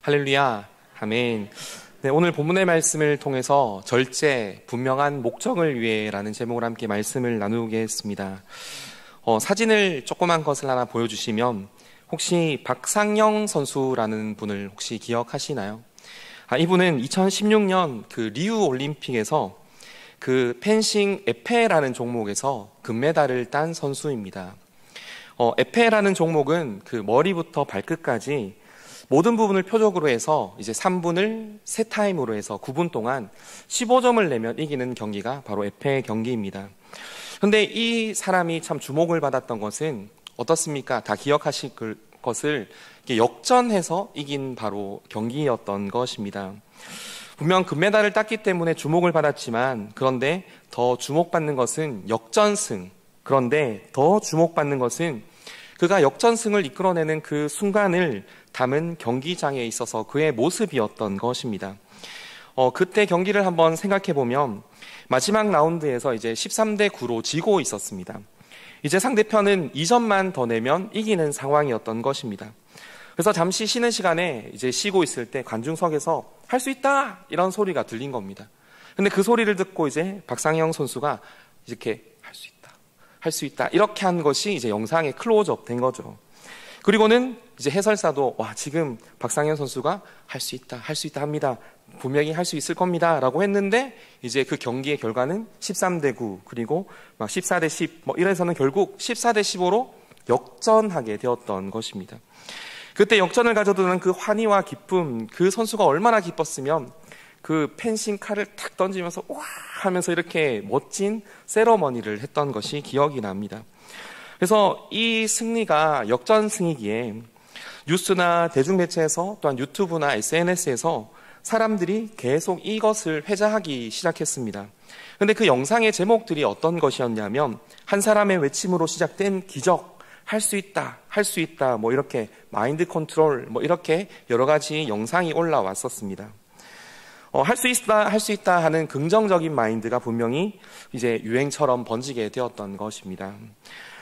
할렐루야, 아멘. 네, 오늘 본문의 말씀을 통해서 절제, 분명한 목적을 위해라는 제목으로 함께 말씀을 나누겠습니다. 사진을 조그만 것을 하나 보여주시면 혹시 박상영 선수라는 분을 혹시 기억하시나요? 이분은 2016년 그 리우 올림픽에서 그 펜싱 에페라는 종목에서 금메달을 딴 선수입니다. 에페라는 종목은 그 머리부터 발끝까지 모든 부분을 표적으로 해서 이제 3분을 3타임으로 해서 9분 동안 15점을 내면 이기는 경기가 바로 에페 경기입니다. 그런데 이 사람이 참 주목을 받았던 것은 어떻습니까? 다 기억하실 것을 역전해서 이긴 바로 경기였던 것입니다. 분명 금메달을 땄기 때문에 주목을 받았지만 그런데 더 주목받는 것은 역전승, 그런데 더 주목받는 것은 그가 역전승을 이끌어내는 그 순간을 담은 경기장에 있어서 그의 모습이었던 것입니다. 그때 경기를 한번 생각해 보면 마지막 라운드에서 이제 13대 9로 지고 있었습니다. 이제 상대편은 2점만 더 내면 이기는 상황이었던 것입니다. 그래서 잠시 쉬는 시간에 이제 쉬고 있을 때 관중석에서 할 수 있다! 이런 소리가 들린 겁니다. 근데 그 소리를 듣고 이제 박상영 선수가 이렇게 할 수 있다. 이렇게 한 것이 이제 영상에 클로즈업 된 거죠. 그리고는 이제 해설사도 지금 박상현 선수가 할 수 있다 합니다. 분명히 할 수 있을 겁니다. 라고 했는데 이제 그 경기의 결과는 13대 9 그리고 막 14대 10 이래서는 결국 14대 15로 역전하게 되었던 것입니다. 그때 역전을 가져두는 그 환희와 기쁨, 그 선수가 얼마나 기뻤으면 그 펜싱 칼을 탁 던지면서 와 하면서 이렇게 멋진 세러머니를 했던 것이 기억이 납니다. 그래서 이 승리가 역전승이기에 뉴스나 대중매체에서 또한 유튜브나 SNS에서 사람들이 계속 이것을 회자하기 시작했습니다. 그런데 그 영상의 제목들이 어떤 것이었냐면 한 사람의 외침으로 시작된 기적, 할 수 있다, 할 수 있다, 이렇게 마인드 컨트롤, 이렇게 여러 가지 영상이 올라왔었습니다. 할 수 있다, 할 수 있다 하는 긍정적인 마인드가 분명히 이제 유행처럼 번지게 되었던 것입니다.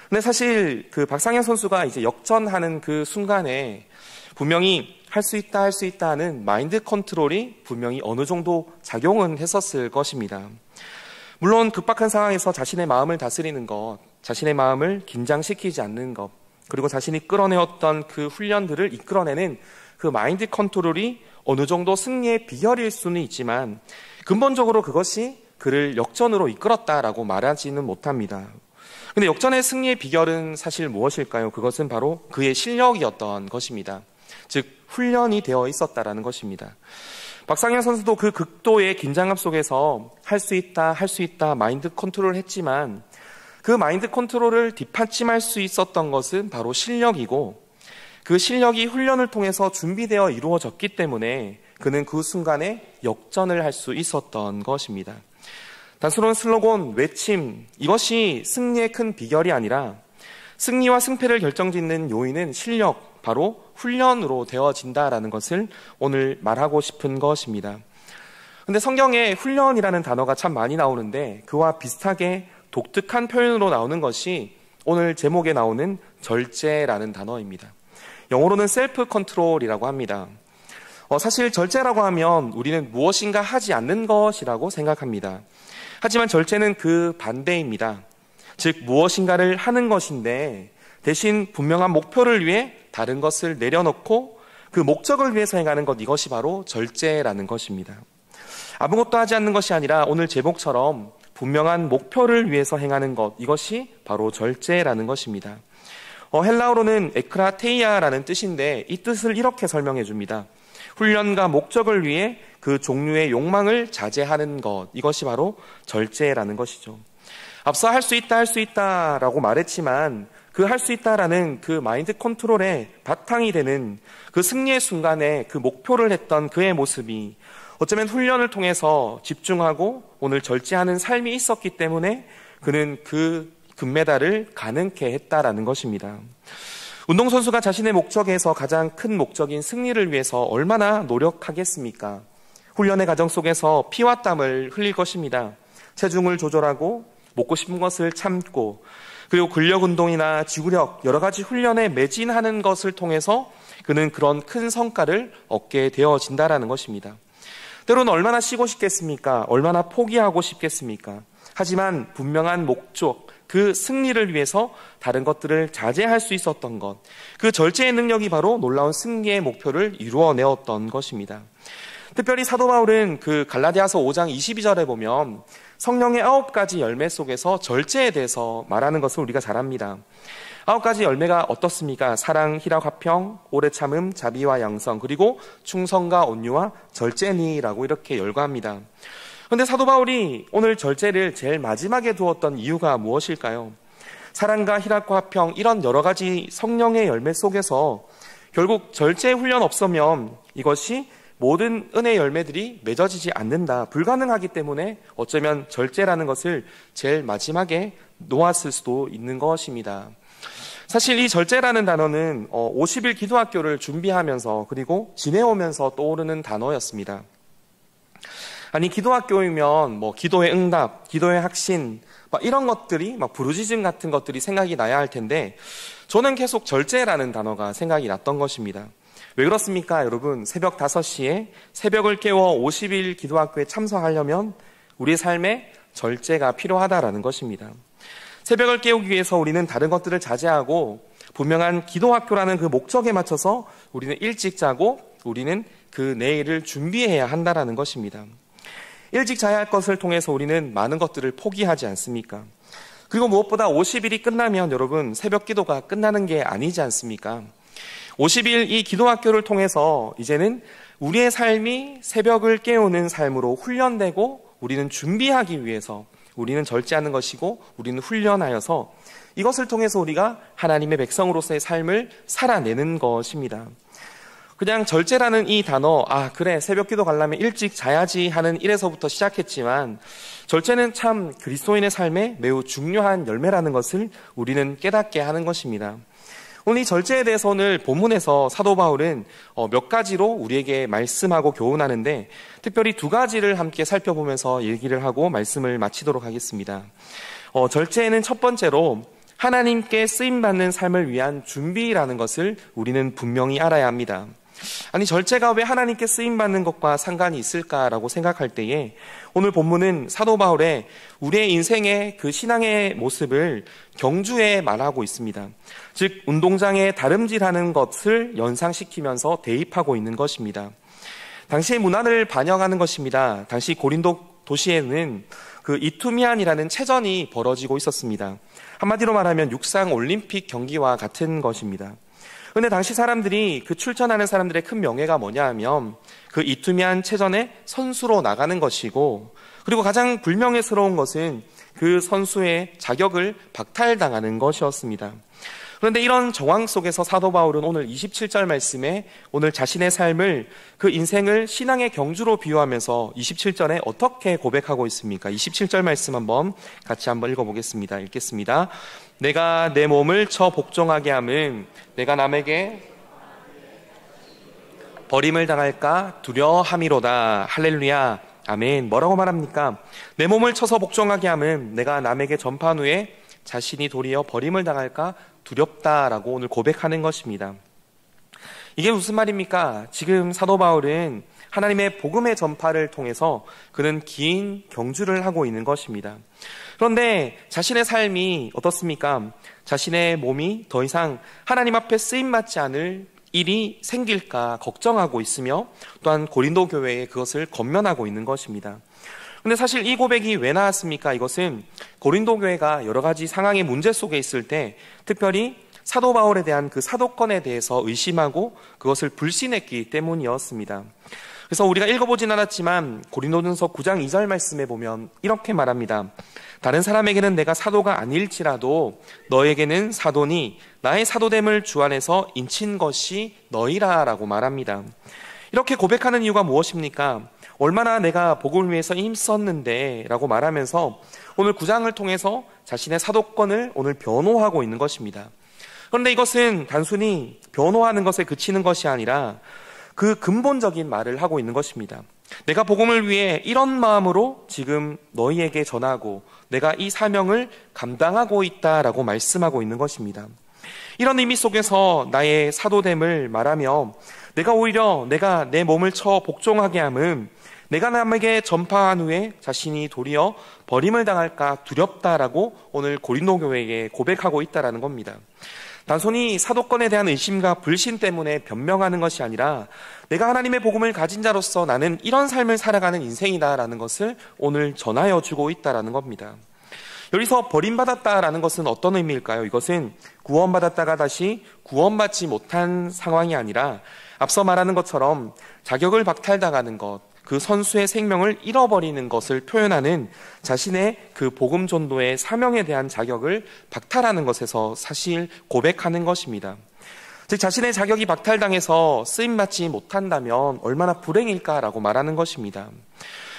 근데 사실 그 박상현 선수가 이제 역전하는 그 순간에 분명히 할 수 있다, 할 수 있다 하는 마인드 컨트롤이 분명히 어느 정도 작용은 했었을 것입니다. 물론 급박한 상황에서 자신의 마음을 다스리는 것, 자신의 마음을 긴장시키지 않는 것, 그리고 자신이 끌어내었던 그 훈련들을 이끌어내는 그 마인드 컨트롤이 어느 정도 승리의 비결일 수는 있지만 근본적으로 그것이 그를 역전으로 이끌었다라고 말하지는 못합니다. 근데 역전의 승리의 비결은 사실 무엇일까요? 그것은 바로 그의 실력이었던 것입니다. 즉 훈련이 되어 있었다라는 것입니다. 박상현 선수도 그 극도의 긴장감 속에서 할 수 있다, 할 수 있다 마인드 컨트롤을 했지만 그 마인드 컨트롤을 뒷받침할 수 있었던 것은 바로 실력이고 그 실력이 훈련을 통해서 준비되어 이루어졌기 때문에 그는 그 순간에 역전을 할 수 있었던 것입니다. 단순한 슬로건, 외침, 이것이 승리의 큰 비결이 아니라 승리와 승패를 결정짓는 요인은 실력, 바로 훈련으로 되어진다라는 것을 오늘 말하고 싶은 것입니다. 그런데 성경에 훈련이라는 단어가 참 많이 나오는데 그와 비슷하게 독특한 표현으로 나오는 것이 오늘 제목에 나오는 절제라는 단어입니다. 영어로는 셀프 컨트롤이라고 합니다. 사실 절제라고 하면 우리는 무엇인가 하지 않는 것이라고 생각합니다. 하지만 절제는 그 반대입니다. 즉 무엇인가를 하는 것인데 대신 분명한 목표를 위해 다른 것을 내려놓고 그 목적을 위해서 행하는 것, 이것이 바로 절제라는 것입니다. 아무것도 하지 않는 것이 아니라 오늘 제목처럼 분명한 목표를 위해서 행하는 것, 이것이 바로 절제라는 것입니다. 헬라어로는 에크라테이아라는 뜻인데 이 뜻을 이렇게 설명해 줍니다. 훈련과 목적을 위해 그 종류의 욕망을 자제하는 것, 이것이 바로 절제라는 것이죠. 앞서 할 수 있다, 할 수 있다라고 말했지만 그 할 수 있다라는 그 마인드 컨트롤의 바탕이 되는 그 승리의 순간에 그 목표를 했던 그의 모습이 어쩌면 훈련을 통해서 집중하고 오늘 절제하는 삶이 있었기 때문에 그는 그 금메달을 가능케 했다라는 것입니다. 운동선수가 자신의 목적에서 가장 큰 목적인 승리를 위해서 얼마나 노력하겠습니까? 훈련의 과정 속에서 피와 땀을 흘릴 것입니다. 체중을 조절하고 먹고 싶은 것을 참고 그리고 근력운동이나 지구력, 여러 가지 훈련에 매진하는 것을 통해서 그는 그런 큰 성과를 얻게 되어진다라는 것입니다. 때로는 얼마나 쉬고 싶겠습니까? 얼마나 포기하고 싶겠습니까? 하지만 분명한 목적, 그 승리를 위해서 다른 것들을 자제할 수 있었던 것, 그 절제의 능력이 바로 놀라운 승리의 목표를 이루어내었던 것입니다. 특별히 사도 바울은 그 갈라디아서 5장 22절에 보면 성령의 9가지 열매 속에서 절제에 대해서 말하는 것을 우리가 잘 압니다. 9가지 열매가 어떻습니까? 사랑, 희락, 화평, 오래 참음, 자비와 양성, 그리고 충성과 온유와 절제니라고 이렇게 열거합니다. 그런데 사도 바울이 오늘 절제를 제일 마지막에 두었던 이유가 무엇일까요? 사랑과 희락과 화평, 이런 여러 가지 성령의 열매 속에서 결국 절제 훈련 없으면 이것이 모든 은혜의 열매들이 맺어지지 않는다, 불가능하기 때문에 어쩌면 절제라는 것을 제일 마지막에 놓았을 수도 있는 것입니다. 사실 이 절제라는 단어는 50일 기도학교를 준비하면서 그리고 지내오면서 떠오르는 단어였습니다. 아니, 기도학교이면 기도의 응답, 기도의 확신, 이런 것들이 부르짖음 같은 것들이 생각이 나야 할 텐데 저는 계속 절제라는 단어가 생각이 났던 것입니다. 왜 그렇습니까? 여러분, 새벽 5시에 새벽을 깨워 50일 기도학교에 참석하려면 우리의 삶에 절제가 필요하다라는 것입니다. 새벽을 깨우기 위해서 우리는 다른 것들을 자제하고 분명한 기도학교라는 그 목적에 맞춰서 우리는 일찍 자고 우리는 그 내일을 준비해야 한다라는 것입니다. 일찍 자야 할 것을 통해서 우리는 많은 것들을 포기하지 않습니까? 그리고 무엇보다 50일이 끝나면 여러분, 새벽 기도가 끝나는 게 아니지 않습니까? 50일 이 기도학교를 통해서 이제는 우리의 삶이 새벽을 깨우는 삶으로 훈련되고 우리는 준비하기 위해서 우리는 절제하는 것이고 우리는 훈련하여서 이것을 통해서 우리가 하나님의 백성으로서의 삶을 살아내는 것입니다. 그냥 절제라는 이 단어, 그래, 새벽 기도 가려면 일찍 자야지 하는 일에서부터 시작했지만 절제는 참 그리스도인의 삶에 매우 중요한 열매라는 것을 우리는 깨닫게 하는 것입니다. 오늘 이 절제에 대해서 오늘 본문에서 사도 바울은 몇 가지로 우리에게 말씀하고 교훈하는데 특별히 2가지를 함께 살펴보면서 얘기를 하고 말씀을 마치도록 하겠습니다. 절제는 첫 번째로 하나님께 쓰임받는 삶을 위한 준비라는 것을 우리는 분명히 알아야 합니다. 아니, 절제가 왜 하나님께 쓰임받는 것과 상관이 있을까라고 생각할 때에 오늘 본문은 사도 바울의 우리의 인생의 그 신앙의 모습을 경주에 말하고 있습니다. 즉, 운동장에 다름질하는 것을 연상시키면서 대입하고 있는 것입니다. 당시의 문화를 반영하는 것입니다. 당시 고린도 도시에는 그 이투미안이라는 체전이 벌어지고 있었습니다. 한마디로 말하면 육상 올림픽 경기와 같은 것입니다. 그런데 당시 사람들이 그 출전하는 사람들의 큰 명예가 뭐냐 하면 그 이투미안 체전에 선수로 나가는 것이고 그리고 가장 불명예스러운 것은 그 선수의 자격을 박탈당하는 것이었습니다. 그런데 이런 정황 속에서 사도 바울은 오늘 27절 말씀에 오늘 자신의 삶을 그 인생을 신앙의 경주로 비유하면서 27절에 어떻게 고백하고 있습니까? 27절 말씀 같이 한번 읽어보겠습니다. 읽겠습니다. 내가 내 몸을 쳐 복종하게 함은 내가 남에게 버림을 당할까 두려함이로다. 할렐루야. 아멘. 뭐라고 말합니까? 내 몸을 쳐서 복종하게 함은 내가 남에게 전파한 후에 자신이 도리어 버림을 당할까 두렵다라고 오늘 고백하는 것입니다. 이게 무슨 말입니까? 지금 사도 바울은 하나님의 복음의 전파를 통해서 그는 긴 경주를 하고 있는 것입니다. 그런데 자신의 삶이 어떻습니까? 자신의 몸이 더 이상 하나님 앞에 쓰임받지 않을 일이 생길까 걱정하고 있으며 또한 고린도 교회에 그것을 권면하고 있는 것입니다. 그런데 사실 이 고백이 왜 나왔습니까? 이것은 고린도 교회가 여러 가지 상황의 문제 속에 있을 때 특별히 사도 바울에 대한 그 사도권에 대해서 의심하고 그것을 불신했기 때문이었습니다. 그래서 우리가 읽어보진 않았지만 고린도전서 9장 2절 말씀에 보면 이렇게 말합니다. 다른 사람에게는 내가 사도가 아닐지라도 너에게는 사도니 나의 사도됨을 주 안에서 인친 것이 너희라 라고 말합니다. 이렇게 고백하는 이유가 무엇입니까? 얼마나 내가 복음을 위해서 힘썼는데 라고 말하면서 오늘 9장을 통해서 자신의 사도권을 오늘 변호하고 있는 것입니다. 그런데 이것은 단순히 변호하는 것에 그치는 것이 아니라 그 근본적인 말을 하고 있는 것입니다. 내가 복음을 위해 이런 마음으로 지금 너희에게 전하고 내가 이 사명을 감당하고 있다라고 말씀하고 있는 것입니다. 이런 의미 속에서 나의 사도됨을 말하며 내가 내 몸을 쳐 복종하게 함은 내가 남에게 전파한 후에 자신이 도리어 버림을 당할까 두렵다라고 오늘 고린도 교회에 고백하고 있다라는 겁니다. 단순히 사도권에 대한 의심과 불신 때문에 변명하는 것이 아니라 내가 하나님의 복음을 가진 자로서 나는 이런 삶을 살아가는 인생이다라는 것을 오늘 전하여 주고 있다라는 겁니다. 여기서 버림받았다라는 것은 어떤 의미일까요? 이것은 구원받았다가 다시 구원받지 못한 상황이 아니라 앞서 말하는 것처럼 자격을 박탈당하는 것, 그 선수의 생명을 잃어버리는 것을 표현하는 자신의 그 복음 전도의 사명에 대한 자격을 박탈하는 것에서 사실 고백하는 것입니다. 즉 자신의 자격이 박탈당해서 쓰임받지 못한다면 얼마나 불행일까라고 말하는 것입니다.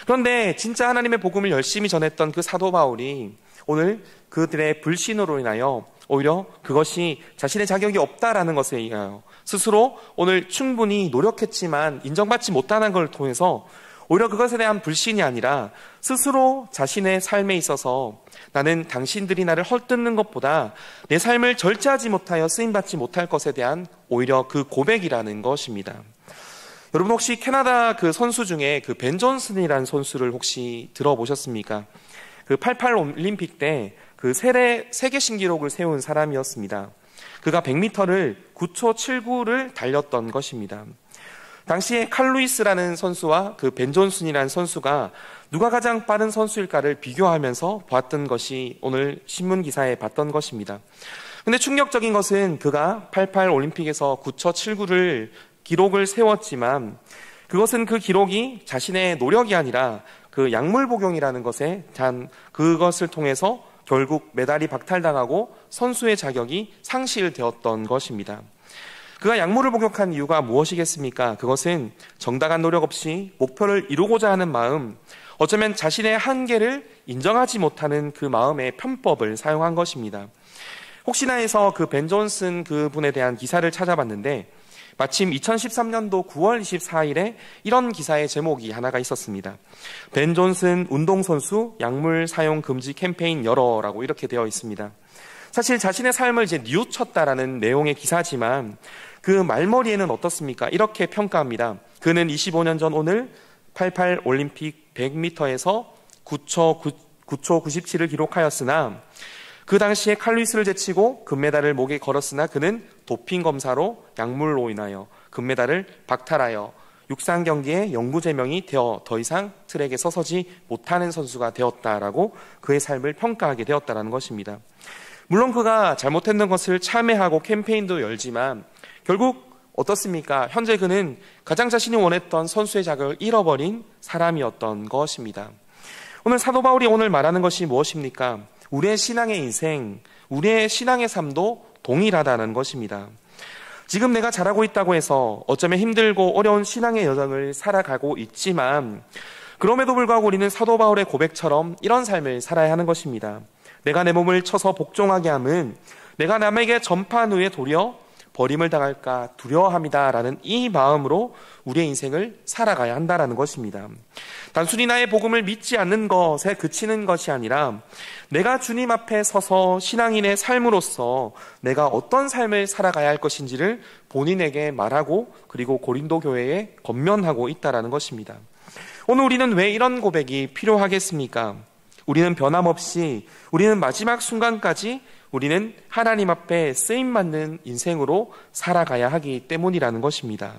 그런데 진짜 하나님의 복음을 열심히 전했던 그 사도 바울이 오늘 그들의 불신으로 인하여 오히려 그것이 자신의 자격이 없다라는 것에 의하여 스스로 오늘 충분히 노력했지만 인정받지 못하는 걸 통해서 오히려 그것에 대한 불신이 아니라 스스로 자신의 삶에 있어서 나는 당신들이 나를 헐뜯는 것보다 내 삶을 절제하지 못하여 쓰임받지 못할 것에 대한 오히려 그 고백이라는 것입니다. 여러분 혹시 캐나다 그 선수 중에 그 벤 존슨이라는 선수를 혹시 들어보셨습니까? 그 88 올림픽 때 그 세계 신기록을 세운 사람이었습니다. 그가 100m를 9초 79를 달렸던 것입니다. 당시에 칼 루이스라는 선수와 그 벤 존슨이라는 선수가 누가 가장 빠른 선수일까를 비교하면서 봤던 것이 오늘 신문 기사에 봤던 것입니다. 근데 충격적인 것은 그가 88 올림픽에서 9초 79를 기록을 세웠지만 그것은 그 기록이 자신의 노력이 아니라 그 약물 복용이라는 것에 단 그것을 통해서 결국 메달이 박탈당하고 선수의 자격이 상실되었던 것입니다. 그가 약물을 복용한 이유가 무엇이겠습니까? 그것은 정당한 노력 없이 목표를 이루고자 하는 마음, 어쩌면 자신의 한계를 인정하지 못하는 그 마음의 편법을 사용한 것입니다. 혹시나 해서 그 벤 존슨 그분에 대한 기사를 찾아봤는데 마침 2013년도 9월 24일에 이런 기사의 제목이 하나가 있었습니다. 벤 존슨 운동선수 약물 사용 금지 캠페인 열어라고 이렇게 되어 있습니다. 사실 자신의 삶을 이제 뉘우쳤다라는 내용의 기사지만 그 말머리에는 어떻습니까? 이렇게 평가합니다. 그는 25년 전 오늘 88 올림픽 100m에서 9초 97을 기록하였으나 그 당시에 칼 루이스를 제치고 금메달을 목에 걸었으나 그는 도핑 검사로 약물로 인하여 금메달을 박탈하여 육상 경기에 영구 제명이 되어 더 이상 트랙에 서서지 못하는 선수가 되었다라고 그의 삶을 평가하게 되었다라는 것입니다. 물론 그가 잘못했는 것을 참회하고 캠페인도 열지만 결국 어떻습니까? 현재 그는 가장 자신이 원했던 선수의 자격을 잃어버린 사람이었던 것입니다. 오늘 사도 바울이 오늘 말하는 것이 무엇입니까? 우리의 신앙의 인생, 우리의 신앙의 삶도 동일하다는 것입니다. 지금 내가 잘하고 있다고 해서 어쩌면 힘들고 어려운 신앙의 여정을 살아가고 있지만 그럼에도 불구하고 우리는 사도 바울의 고백처럼 이런 삶을 살아야 하는 것입니다. 내가 내 몸을 쳐서 복종하게 함은 내가 남에게 전파한 후에 도리어 버림을 당할까 두려워합니다라는 이 마음으로 우리의 인생을 살아가야 한다라는 것입니다. 단순히 나의 복음을 믿지 않는 것에 그치는 것이 아니라 내가 주님 앞에 서서 신앙인의 삶으로서 내가 어떤 삶을 살아가야 할 것인지를 본인에게 말하고 그리고 고린도 교회에 권면하고 있다라는 것입니다. 오늘 우리는 왜 이런 고백이 필요하겠습니까? 우리는 변함없이 우리는 마지막 순간까지 우리는 하나님 앞에 쓰임받는 인생으로 살아가야 하기 때문이라는 것입니다.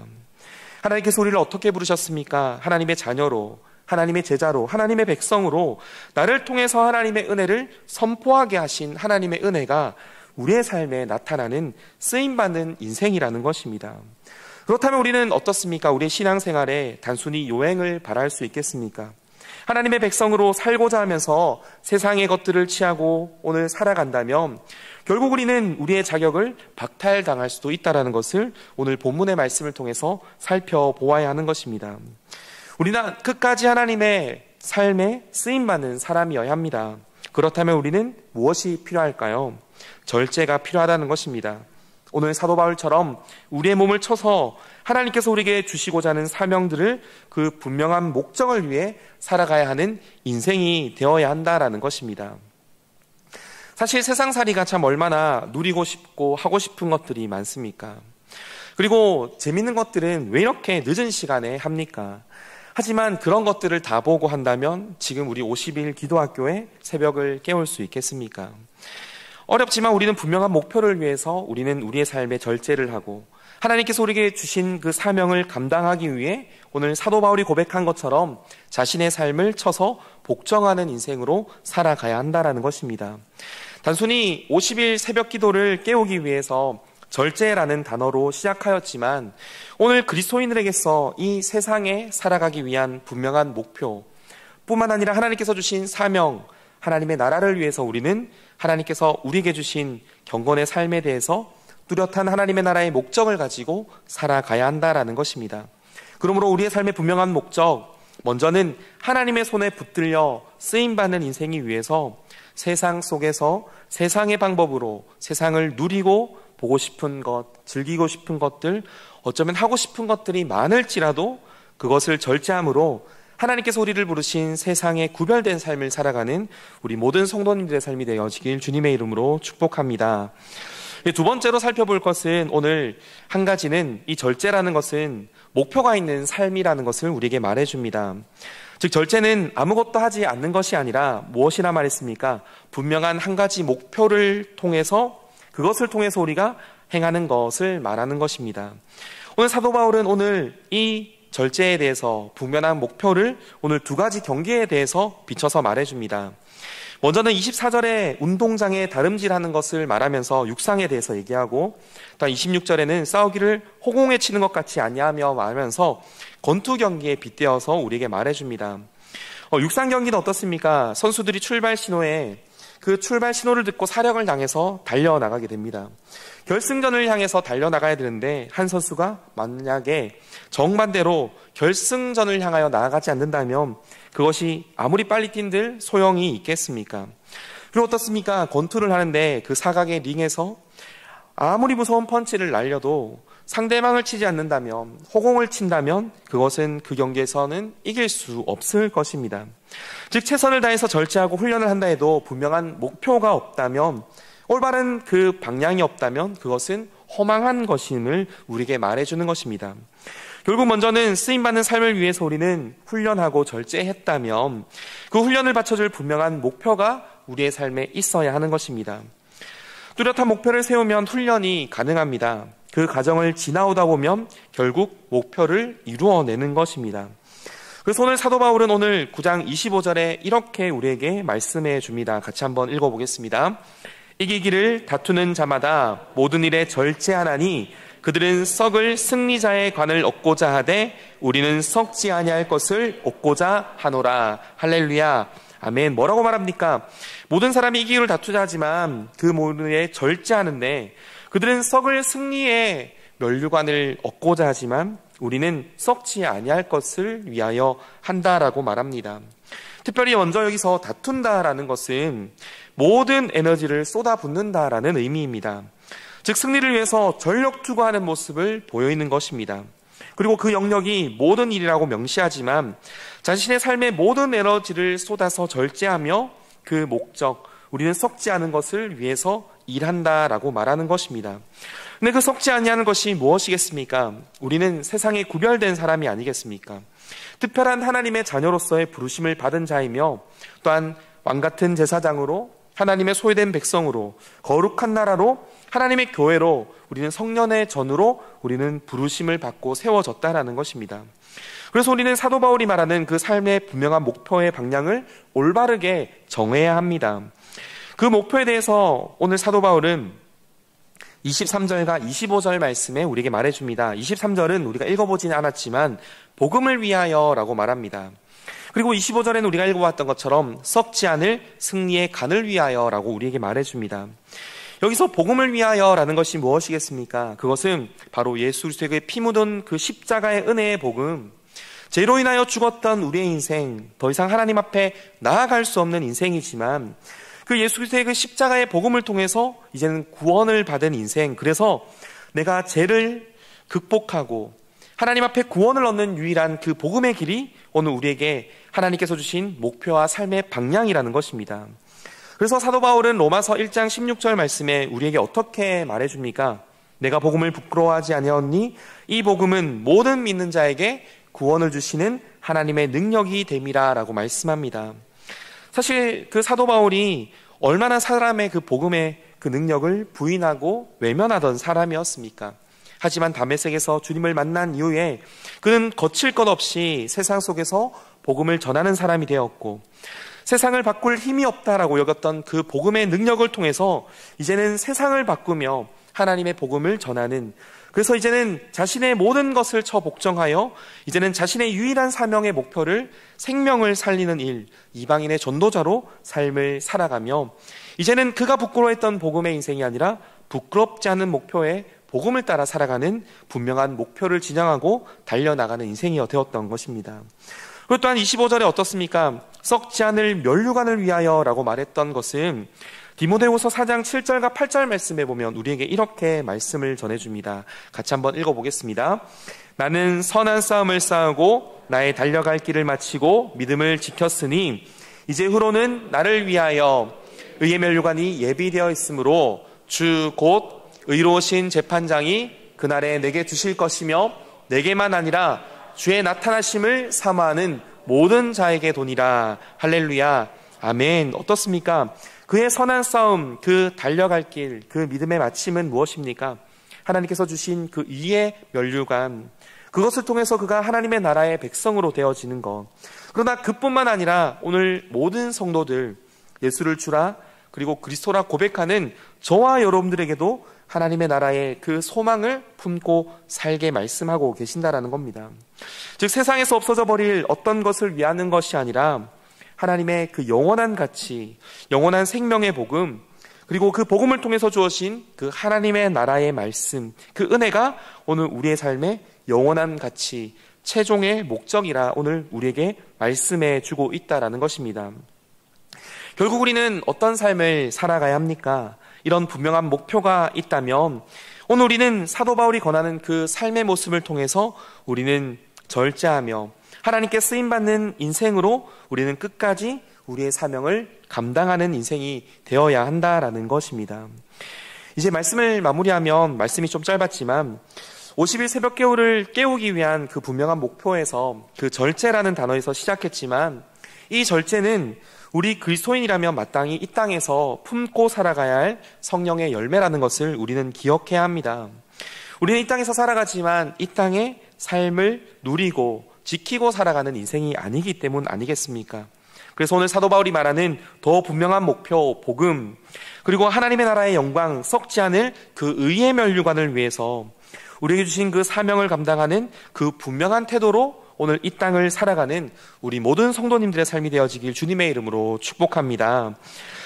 하나님께서 우리를 어떻게 부르셨습니까? 하나님의 자녀로, 하나님의 제자로, 하나님의 백성으로 나를 통해서 하나님의 은혜를 선포하게 하신 하나님의 은혜가 우리의 삶에 나타나는 쓰임받는 인생이라는 것입니다. 그렇다면 우리는 어떻습니까? 우리의 신앙생활에 단순히 요행을 바랄 수 있겠습니까? 하나님의 백성으로 살고자 하면서 세상의 것들을 취하고 오늘 살아간다면 결국 우리는 우리의 자격을 박탈당할 수도 있다는 것을 오늘 본문의 말씀을 통해서 살펴보아야 하는 것입니다. 우리는 끝까지 하나님의 삶에 쓰임받는 사람이어야 합니다. 그렇다면 우리는 무엇이 필요할까요? 절제가 필요하다는 것입니다. 오늘 사도 바울처럼 우리의 몸을 쳐서 하나님께서 우리에게 주시고자 하는 사명들을 그 분명한 목적을 위해 살아가야 하는 인생이 되어야 한다라는 것입니다. 사실 세상살이가 참 얼마나 누리고 싶고 하고 싶은 것들이 많습니까? 그리고 재밌는 것들은 왜 이렇게 늦은 시간에 합니까? 하지만 그런 것들을 다 보고 한다면 지금 우리 50일 기도학교에 새벽을 깨울 수 있겠습니까? 어렵지만 우리는 분명한 목표를 위해서 우리는 우리의 삶에 절제를 하고 하나님께서 우리에게 주신 그 사명을 감당하기 위해 오늘 사도 바울이 고백한 것처럼 자신의 삶을 쳐서 복종하는 인생으로 살아가야 한다는 것입니다. 단순히 50일 새벽 기도를 깨우기 위해서 절제라는 단어로 시작하였지만 오늘 그리스도인들에게서 이 세상에 살아가기 위한 분명한 목표 뿐만 아니라 하나님께서 주신 사명, 하나님의 나라를 위해서 우리는 하나님께서 우리에게 주신 경건의 삶에 대해서 뚜렷한 하나님의 나라의 목적을 가지고 살아가야 한다라는 것입니다. 그러므로 우리의 삶의 분명한 목적, 먼저는 하나님의 손에 붙들려 쓰임받는 인생이 위해서 세상 속에서 세상의 방법으로 세상을 누리고 보고 싶은 것, 즐기고 싶은 것들, 어쩌면 하고 싶은 것들이 많을지라도 그것을 절제함으로 하나님께서 우리를 부르신 세상에 구별된 삶을 살아가는 우리 모든 성도님들의 삶이 되어지길 주님의 이름으로 축복합니다. 두 번째로 살펴볼 것은 오늘 한 가지는 이 절제라는 것은 목표가 있는 삶이라는 것을 우리에게 말해줍니다. 즉 절제는 아무것도 하지 않는 것이 아니라 무엇이라 말했습니까? 분명한 한 가지 목표를 통해서 그것을 통해서 우리가 행하는 것을 말하는 것입니다. 오늘 사도 바울은 오늘 이 절제에 대해서 분명한 목표를 오늘 두 가지 경계에 대해서 비춰서 말해줍니다. 먼저는 24절에 운동장에 다름질하는 것을 말하면서 육상에 대해서 얘기하고 또 26절에는 싸우기를 호공에 치는 것 같이 아니하며 말하면서 권투 경기에 빗대어서 우리에게 말해줍니다. 육상 경기는 어떻습니까? 선수들이 출발 신호에 그 출발 신호를 듣고 사령을 당해서 달려나가게 됩니다. 결승전을 향해서 달려나가야 되는데 한 선수가 만약에 정반대로 결승전을 향하여 나아가지 않는다면 그것이 아무리 빨리 뛴들 소용이 있겠습니까? 그리고 어떻습니까? 권투를 하는데 그 사각의 링에서 아무리 무서운 펀치를 날려도 상대방을 치지 않는다면, 호공을 친다면 그것은 그 경기에서는 이길 수 없을 것입니다. 즉 최선을 다해서 절제하고 훈련을 한다 해도 분명한 목표가 없다면, 올바른 그 방향이 없다면 그것은 허망한 것임을 우리에게 말해주는 것입니다. 결국 먼저는 쓰임받는 삶을 위해서 우리는 훈련하고 절제했다면 그 훈련을 받쳐줄 분명한 목표가 우리의 삶에 있어야 하는 것입니다. 뚜렷한 목표를 세우면 훈련이 가능합니다. 그 과정을 지나오다 보면 결국 목표를 이루어내는 것입니다. 그래서 오늘 사도 바울은 오늘 9장 25절에 이렇게 우리에게 말씀해 줍니다. 같이 한번 읽어보겠습니다. 이기기를 다투는 자마다 모든 일에 절제하나니 그들은 썩을 승리자의 관을 얻고자 하되 우리는 썩지 아니할 것을 얻고자 하노라. 할렐루야. 아멘. 뭐라고 말합니까? 모든 사람이 이기기를 다투자 하지만 그 모든 일에 절제하는데 그들은 썩을 승리의 면류관을 얻고자 하지만 우리는 썩지 아니할 것을 위하여 한다라고 말합니다. 특별히 먼저 여기서 다툰다라는 것은 모든 에너지를 쏟아붓는다라는 의미입니다. 즉 승리를 위해서 전력 투구하는 모습을 보여있는 것입니다. 그리고 그 영역이 모든 일이라고 명시하지만 자신의 삶의 모든 에너지를 쏟아서 절제하며 그 목적, 우리는 썩지 않은 것을 위해서 일한다라고 말하는 것입니다. 근데 그 썩지 아니하는 것이 무엇이겠습니까? 우리는 세상에 구별된 사람이 아니겠습니까? 특별한 하나님의 자녀로서의 부르심을 받은 자이며 또한 왕같은 제사장으로 하나님의 소유된 백성으로 거룩한 나라로 하나님의 교회로 우리는 성년의 전으로 우리는 부르심을 받고 세워졌다라는 것입니다. 그래서 우리는 사도 바울이 말하는 그 삶의 분명한 목표의 방향을 올바르게 정해야 합니다. 그 목표에 대해서 오늘 사도 바울은 23절과 25절 말씀에 우리에게 말해줍니다. 23절은 우리가 읽어보지는 않았지만 복음을 위하여라고 말합니다. 그리고 25절에는 우리가 읽어봤던 것처럼 썩지 않을 승리의 간을 위하여라고 우리에게 말해줍니다. 여기서 복음을 위하여라는 것이 무엇이겠습니까? 그것은 바로 예수 그리스도의 피 묻은 그 십자가의 은혜의 복음, 죄로 인하여 죽었던 우리의 인생, 더 이상 하나님 앞에 나아갈 수 없는 인생이지만 그 예수 그리스도의 그 십자가의 복음을 통해서 이제는 구원을 받은 인생, 그래서 내가 죄를 극복하고 하나님 앞에 구원을 얻는 유일한 그 복음의 길이 오늘 우리에게 하나님께서 주신 목표와 삶의 방향이라는 것입니다. 그래서 사도 바울은 로마서 1장 16절 말씀에 우리에게 어떻게 말해줍니까? 내가 복음을 부끄러워하지 아니하오니 이 복음은 모든 믿는 자에게 구원을 주시는 하나님의 능력이 됨이라 라고 말씀합니다. 사실 그 사도 바울이 얼마나 사람의 그 복음의 그 능력을 부인하고 외면하던 사람이었습니까? 하지만 다메섹에서 주님을 만난 이후에 그는 거칠 것 없이 세상 속에서 복음을 전하는 사람이 되었고, 세상을 바꿀 힘이 없다라고 여겼던 그 복음의 능력을 통해서 이제는 세상을 바꾸며 하나님의 복음을 전하는, 그래서 이제는 자신의 모든 것을 처복종하여 이제는 자신의 유일한 사명의 목표를 생명을 살리는 일, 이방인의 전도자로 삶을 살아가며 이제는 그가 부끄러워했던 복음의 인생이 아니라 부끄럽지 않은 목표에 복음을 따라 살아가는 분명한 목표를 지향하고 달려나가는 인생이 되었던 것입니다. 그리고 또한 25절에 어떻습니까? 썩지 않을 면류관을 위하여 라고 말했던 것은 디모데후서 4장 7절과 8절 말씀에 보면 우리에게 이렇게 말씀을 전해줍니다. 같이 한번 읽어보겠습니다. 나는 선한 싸움을 싸우고 나의 달려갈 길을 마치고 믿음을 지켰으니 이제 후로는 나를 위하여 의의 면류관이 예비되어 있으므로 주 곧 의로우신 재판장이 그날에 내게 주실 것이며 내게만 아니라 주의 나타나심을 사모하는 모든 자에게 도니라. 할렐루야. 아멘. 어떻습니까? 그의 선한 싸움, 그 달려갈 길, 그 믿음의 마침은 무엇입니까? 하나님께서 주신 그 의의 면류관, 그것을 통해서 그가 하나님의 나라의 백성으로 되어지는 것. 그러나 그뿐만 아니라 오늘 모든 성도들, 예수를 주라 그리고 그리스도라 고백하는 저와 여러분들에게도 하나님의 나라의 그 소망을 품고 살게 말씀하고 계신다라는 겁니다. 즉 세상에서 없어져 버릴 어떤 것을 위하는 것이 아니라 하나님의 그 영원한 가치, 영원한 생명의 복음, 그리고 그 복음을 통해서 주어진 그 하나님의 나라의 말씀, 그 은혜가 오늘 우리의 삶의 영원한 가치, 최종의 목적이라 오늘 우리에게 말씀해 주고 있다라는 것입니다. 결국 우리는 어떤 삶을 살아가야 합니까? 이런 분명한 목표가 있다면 오늘 우리는 사도 바울이 권하는 그 삶의 모습을 통해서 우리는 절제하며 하나님께 쓰임받는 인생으로 우리는 끝까지 우리의 사명을 감당하는 인생이 되어야 한다라는 것입니다. 이제 말씀을 마무리하면 말씀이 좀 짧았지만 50일 새벽 기도를 깨우기 위한 그 분명한 목표에서 그 절제라는 단어에서 시작했지만 이 절제는 우리 그리스도인이라면 마땅히 이 땅에서 품고 살아가야 할 성령의 열매라는 것을 우리는 기억해야 합니다. 우리는 이 땅에서 살아가지만 이 땅의 삶을 누리고 지키고 살아가는 인생이 아니기 때문 아니겠습니까? 그래서 오늘 사도 바울이 말하는 더 분명한 목표, 복음, 그리고 하나님의 나라의 영광, 썩지 않을 그 의의 면류관을 위해서 우리에게 주신 그 사명을 감당하는 그 분명한 태도로 오늘 이 땅을 살아가는 우리 모든 성도님들의 삶이 되어지길 주님의 이름으로 축복합니다.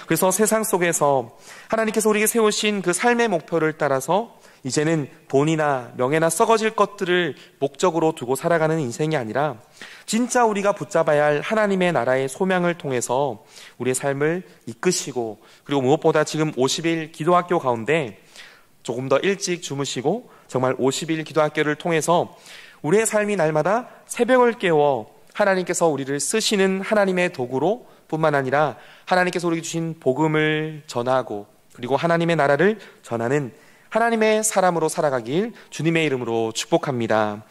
그래서 세상 속에서 하나님께서 우리에게 세우신 그 삶의 목표를 따라서 이제는 돈이나 명예나 썩어질 것들을 목적으로 두고 살아가는 인생이 아니라 진짜 우리가 붙잡아야 할 하나님의 나라의 소명을 통해서 우리의 삶을 이끄시고, 그리고 무엇보다 지금 50일 기도학교 가운데 조금 더 일찍 주무시고 정말 50일 기도학교를 통해서 우리의 삶이 날마다 새벽을 깨워 하나님께서 우리를 쓰시는 하나님의 도구로 뿐만 아니라 하나님께서 우리에게 주신 복음을 전하고 그리고 하나님의 나라를 전하는 하나님의 사람으로 살아가길 주님의 이름으로 축복합니다.